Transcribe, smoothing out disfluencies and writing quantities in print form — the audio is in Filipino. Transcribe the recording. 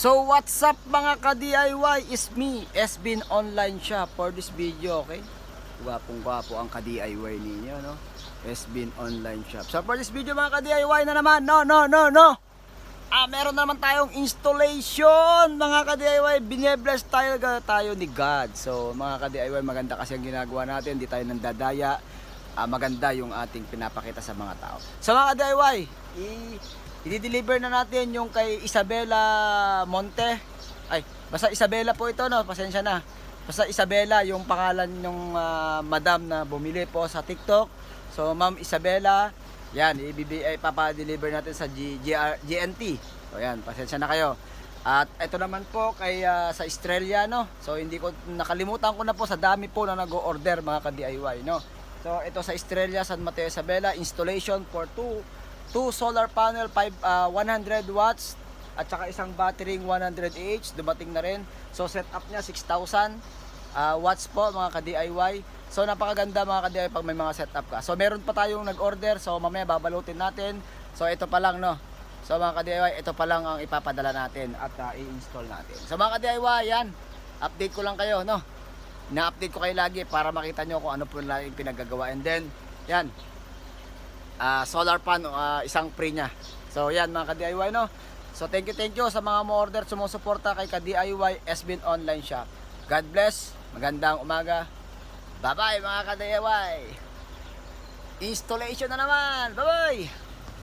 So what's up mga ka-DIY, is me, Esbin Online Shop for this video, okay? Gwapong gwapo ang ka-DIY ninyo, no? Esbin Online Shop. So for this video mga ka-DIY na naman, no. Meron naman tayong installation mga ka-DIY. Binebless tayo ni God. So mga ka-DIY, maganda kasi ang ginagawa natin, hindi tayo nandadaya. Maganda yung ating pinapakita sa mga tao. So mga ka-DIY, i-deliver na natin yung kay Isabela Monte. Ay, basta Isabela po ito, no? Pasensya na. Basta Isabela yung pangalan ng madam na bumili po sa TikTok. So, Ma'am Isabela, yan, ipapa-deliver natin sa GNT. So, yan, pasensya na kayo. At ito naman po kay sa Estrella, no? So, hindi ko nakalimutan ko na po sa dami po na nag-o-order mga ka-DIY, no? So, ito sa Estrella, San Mateo Isabela, installation for two solar panel 100 watts at saka isang battery 100 Ah dumating na rin. So set up niya 6,000 watts po mga ka-DIY. So napakaganda mga ka-DIY pag may mga setup ka. So meron pa tayong nag-order, so mamaya babalutin natin. So ito pa lang, no. So mga ka-DIY, ito pa lang ang ipapadala natin at i-install natin. So mga ka-DIY, yan, update ko lang kayo, no. Na-update ko kayo lagi para makita nyo kung ano po lang yung pinagagawa. And then yan, solar pan, isang free nya. So yan mga ka-DIY, no. So thank you sa mga mo-order, sumusuporta kay ka-DIY Esbin Online Shop. God bless, magandang umaga. Bye bye mga ka-DIY. Installation na naman. Bye bye.